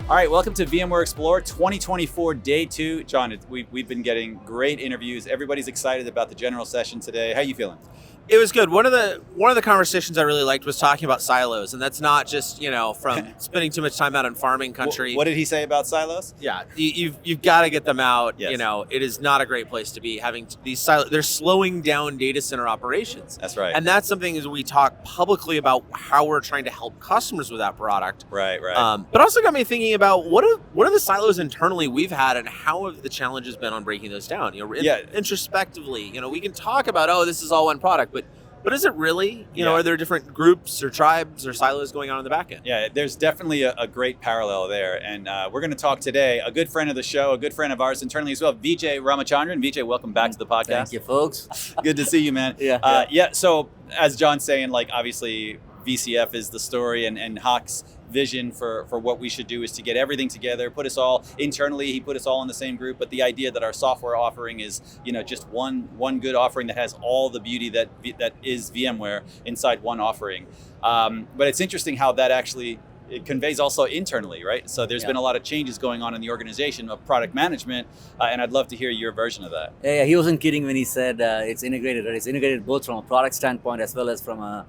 All right, welcome to VMware Explore 2024 Day 2. John, we've been getting great interviews. Everybody's excited about the general session today. How are you feeling? It was good. One of the conversations I really liked was talking about silos, and that's not just from spending too much time out in farming country. What did he say about silos? Yeah, you've got to get them out. Yes. It is not a great place to be having these silos. They're slowing down data center operations. That's right. And that's something as we talk publicly about how we're trying to help customers with that product. Right. But also got me thinking about what are the silos internally we've had, and how have the challenges been on breaking those down? Introspectively, we can talk about this is all one product, but is it really? Are there different groups or tribes or silos going on in the back end? Yeah, there's definitely a great parallel there. And we're going to talk today, a good friend of the show, a good friend of ours internally as well, Vijay Ramachandran. Vijay, welcome back to the podcast. Thank you, folks. Good to see you, man. Yeah. So as John's saying, obviously VCF is the story, and Hock's vision for what we should do is to get everything together, put us all internally. He put us all in the same group, but the idea that our software offering is just one good offering that has all the beauty that is VMware inside one offering. But it's interesting how that actually it conveys also internally, right? So there's been a lot of changes going on in the organization of product management, and I'd love to hear your version of that. Yeah, he wasn't kidding when he said it's integrated. Right? It's integrated both from a product standpoint as well as from a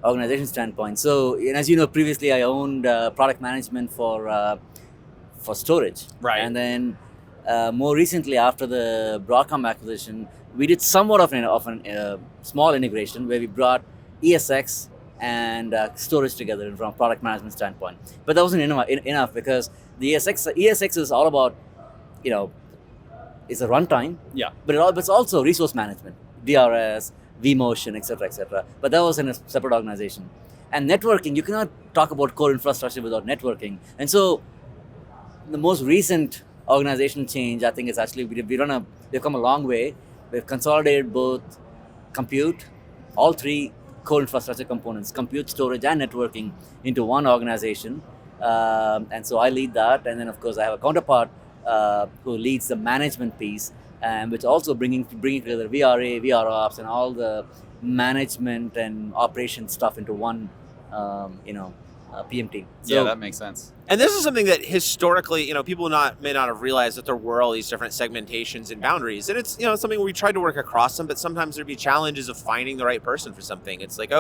organization standpoint. So, as you know, previously I owned product management for storage. Right. And then more recently, after the Broadcom acquisition, we did somewhat of a small integration where we brought ESX and storage together from a product management standpoint. But that wasn't enough because the ESX is all about, it's a runtime. Yeah. But it's also resource management, DRS, vMotion, etc. But that was in a separate organization. And networking, you cannot talk about core infrastructure without networking. And so the most recent organizational change, I think, is actually we've come a long way. We've consolidated both compute, all three core infrastructure components, compute, storage, and networking, into one organization. And so I lead that. And then, of course, I have a counterpart who leads the management piece, which also bringing together VRA, VROps, and all the management and operation stuff into one, PM team. So, that makes sense. And this is something that historically, people may not have realized that there were all these different segmentations and boundaries. And it's, something where we tried to work across them, but sometimes there'd be challenges of finding the right person for something. It's like,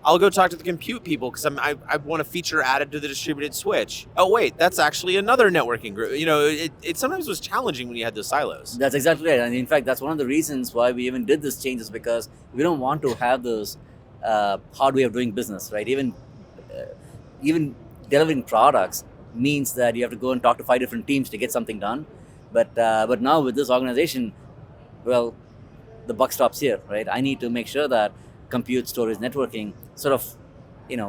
I'll go talk to the compute people because I want a feature added to the distributed switch. Oh, wait, that's actually another networking group. It sometimes was challenging when you had those silos. That's exactly right. And in fact, that's one of the reasons why we even did this change, is because we don't want to have those hard way of doing business, right? Even delivering products means that you have to go and talk to 5 different teams to get something done. But now with this organization, well, the buck stops here, right? I need to make sure that compute, storage, networking sort of,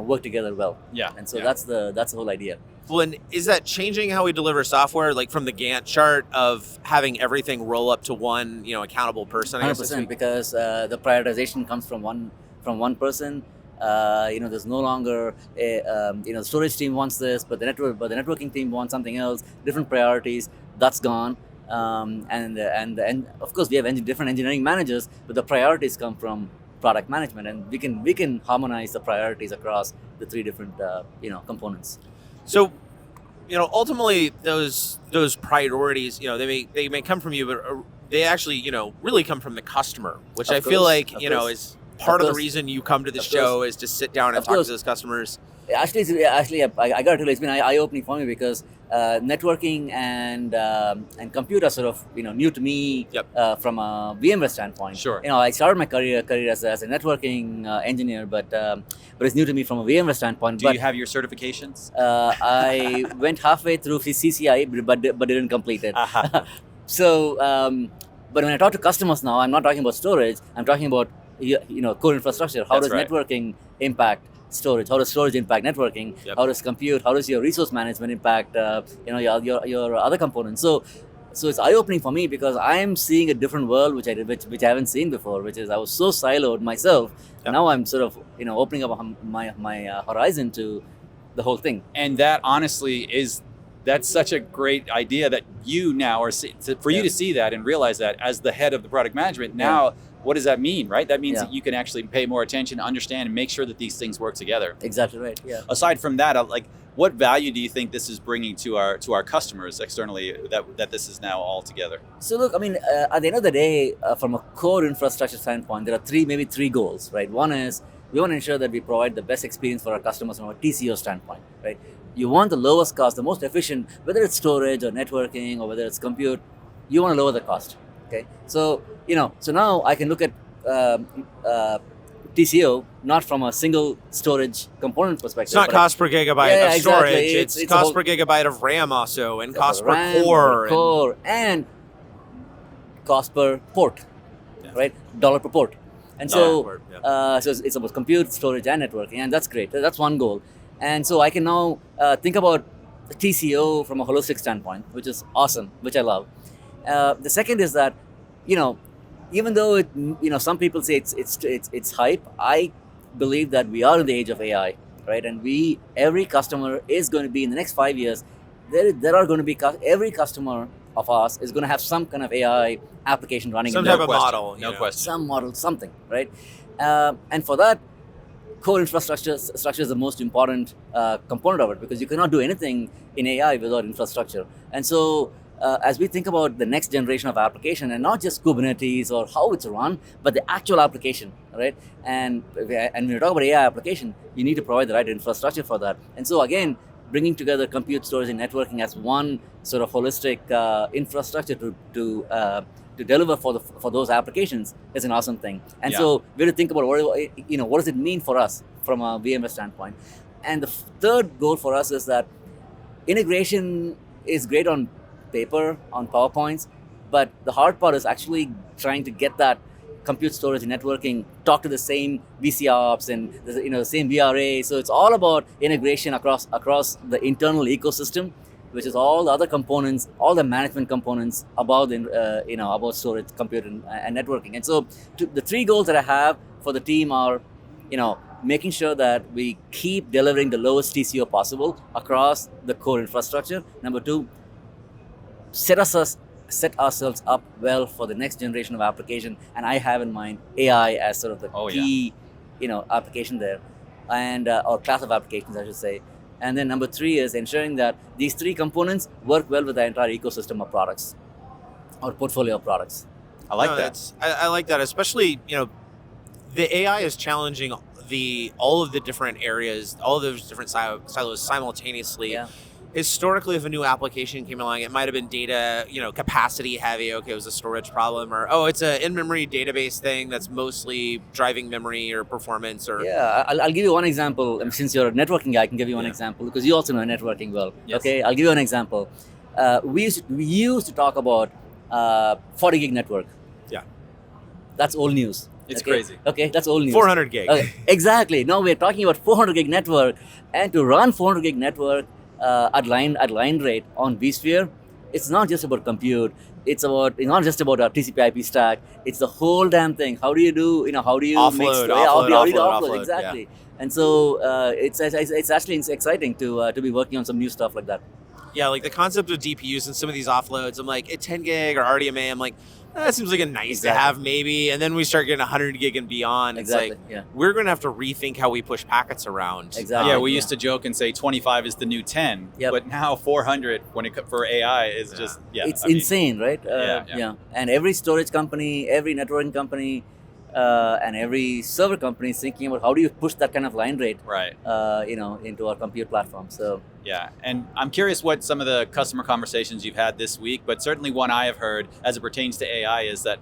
work together well. Yeah. And so that's the whole idea. Well, and is that changing how we deliver software, like from the Gantt chart of having everything roll up to one, accountable person? 100%, because the prioritization comes from one person. There's no longer the storage team wants this, but the networking team wants something else. Different priorities. That's gone. And of course we have different engineering managers, but the priorities come from product management, and we can harmonize the priorities across the 3 different components. So, ultimately those priorities, they may come from you, but they actually really come from the customer, which I feel like is part of the reason you come to the show, is to sit down and talk to those customers. Actually, I got to tell you, it's been eye-opening for me because networking and compute are sort of new to me. Yep. From a VMware standpoint. Sure. I started my career as a networking engineer, but it's new to me from a VMware standpoint. Do you have your certifications? I went halfway through CCI, but didn't complete it. So, but when I talk to customers now, I'm not talking about storage. I'm talking about core infrastructure. How does networking impact storage? How does storage impact networking? Yep. How does compute? How does your resource management impact your other components? So it's eye-opening for me because I am seeing a different world which I haven't seen before. Which is, I was so siloed myself. Yep. Now I'm sort of opening up my horizon to the whole thing. And that honestly that's such a great idea that you now are for you to see that and realize that as the head of the product management now. What does that mean, right? That means that you can actually pay more attention, understand, and make sure that these things work together. Exactly right. Yeah. Aside from that, what value do you think this is bringing to our customers externally that this is now all together? So look, I mean, at the end of the day, from a core infrastructure standpoint, there are maybe three goals, right? One is we want to ensure that we provide the best experience for our customers from a TCO standpoint, right? You want the lowest cost, the most efficient, whether it's storage or networking or whether it's compute, you want to lower the cost, okay? So, so now I can look at TCO not from a single storage component perspective. It's not cost per gigabyte of storage. Exactly. It's cost per gigabyte of RAM also, and cost per core. And cost per port, right? Dollar per port. And so it's about compute, storage, and networking, and that's great. That's one goal. And so I can now think about TCO from a holistic standpoint, which is awesome, which I love. The second is that, even though some people say it's hype, I believe that we are in the age of AI, right? And every customer is going to be in the next 5 years. There are going to be every customer of ours is going to have some kind of AI application running. Some type of model, no question. Some model, something, right? And for that, core infrastructure is the most important component of it, because you cannot do anything in AI without infrastructure. And so as we think about the next generation of application, and not just Kubernetes or how it's run, but the actual application, right? And when you talk about AI application, you need to provide the right infrastructure for that. And so again, bringing together compute, storage, and networking as one sort of holistic infrastructure to deliver for those applications is an awesome thing. And so we have to think about what does it mean for us from a VMware standpoint. And the third goal for us is that integration is great on paper, on PowerPoints, but the hard part is actually trying to get that compute, storage, and networking talk to the same VCOps and the same VRA. So it's all about integration across the internal ecosystem, which is all the other components, all the management components about about storage, compute, and networking. And so the three goals that I have for the team are, making sure that we keep delivering the lowest TCO possible across the core infrastructure. Number two, set ourselves up well for the next generation of application, and I have in mind AI as sort of the key, application there, and or class of applications, I should say. And then number three is ensuring that these three components work well with the entire ecosystem of products or portfolio of products. I like that. I like that, especially the AI is challenging all of the different areas, all of those different silos simultaneously. Yeah. Historically, if a new application came along, it might have been data, capacity heavy. Okay, it was a storage problem, or it's an in-memory database thing that's mostly driving memory or performance. Or I'll give you one example. Since you're a networking guy, I can give you one example because you also know networking well. Yes. Okay, I'll give you an example. We used to talk about 40 gig network. Yeah, that's old news. It's crazy. Okay, that's old news. 400 gig. Okay, exactly. Now we're talking about 400 gig network, and to run 400 gig network at line rate on vSphere, it's not just about compute. It's not just about our TCP/IP stack. It's the whole damn thing. How do you offload? Exactly. Yeah. And so it's actually exciting to be working on some new stuff like that. Yeah, like the concept of DPUs and some of these offloads. I'm like, at 10 gig or RDMA, I'm like, that seems like a nice to have maybe. And then we start getting 100 gig and beyond. It's like, we're going to have to rethink how we push packets around. Exactly. Yeah, we used to joke and say 25 is the new 10. Yep. But now 400 for AI is just, It's insane, right? And every storage company, every networking company, and every server company is thinking about how do you push that kind of line rate, right? Into our compute platform. So yeah, and I'm curious what some of the customer conversations you've had this week, but certainly one I have heard as it pertains to AI is that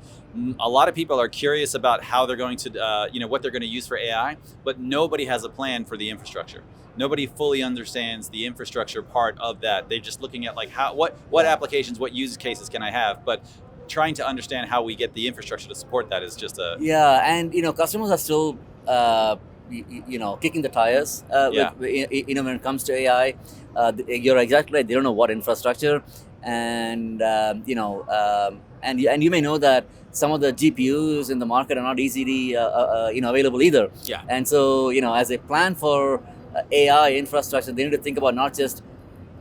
a lot of people are curious about how they're going to, what they're going to use for AI, but nobody has a plan for the infrastructure. Nobody fully understands the infrastructure part of that. They're just looking at like what applications, what use cases can I have, but trying to understand how we get the infrastructure to support that is just and customers are still kicking the tires when it comes to AI. You're exactly right. They don't know what infrastructure, and you may know that some of the GPUs in the market are not easily available either. Yeah. And so as they plan for AI infrastructure, they need to think about not just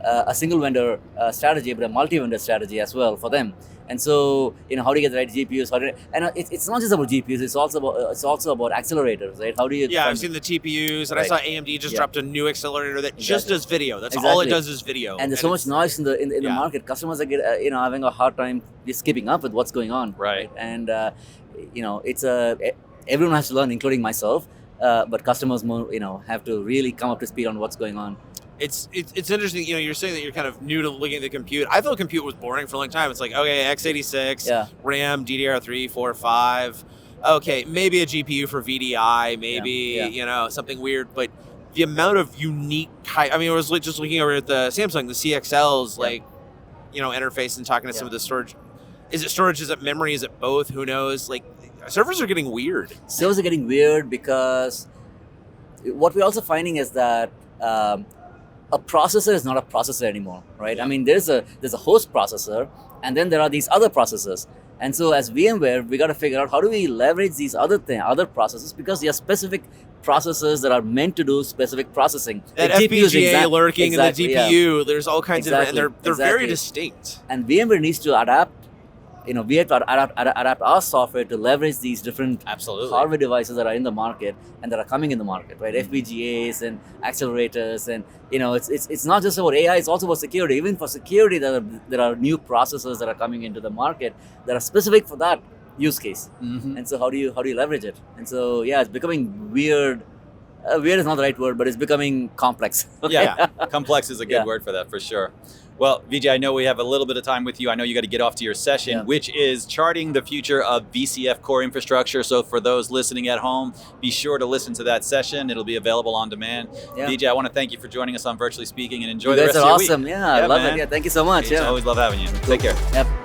a single vendor strategy, but a multi-vendor strategy as well for them. And so, how do you get the right GPUs? It's not just about GPUs. It's also about accelerators, right? How do you? Yeah, I've seen the TPUs, and I saw AMD just dropped a new accelerator that just does video. That's all it does is video. And there's so much noise in the market. Customers are having a hard time just keeping up with what's going on. Right. And it's everyone has to learn, including myself. But customers have to really come up to speed on what's going on. It's interesting. You're saying that you're kind of new to looking at the compute. I thought compute was boring for a long time. It's like, okay, x86, RAM, DDR3, 4, 5. Okay, maybe a GPU for VDI, maybe something weird. But the amount of unique I was just looking over at the Samsung, the CXLs, interface and talking to some of the storage. Is it storage? Is it memory? Is it both? Who knows? Like, servers are getting weird. Servers are getting weird because what we're also finding is that a processor is not a processor anymore, right? I mean, there's a host processor, and then there are these other processors. And so as VMware, we got to figure out how do we leverage these other processors, because there are specific processors that are meant to do specific processing. That FPGA lurking in the GPU, there's all kinds of, and they're very distinct. And VMware needs to adapt. We have to adapt our software to leverage these different hardware devices that are in the market and that are coming in the market, right? FPGAs and accelerators, and it's not just about AI; it's also about security. Even for security, there are new processors that are coming into the market that are specific for that use case. Mm-hmm. And so, how do you leverage it? And so, it's becoming weird. Weird is not the right word, but it's becoming complex. Yeah, complex is a good word for that, for sure. Well, Vijay, I know we have a little bit of time with you. I know you got to get off to your session, which is charting the future of VCF core infrastructure. So for those listening at home, be sure to listen to that session. It'll be available on demand. Yeah. Vijay, I want to thank you for joining us on Virtually Speaking, and enjoy the rest of your week. You guys are awesome. Yeah, I love it. Yeah, thank you so much. Always love having you. Take care. Yep.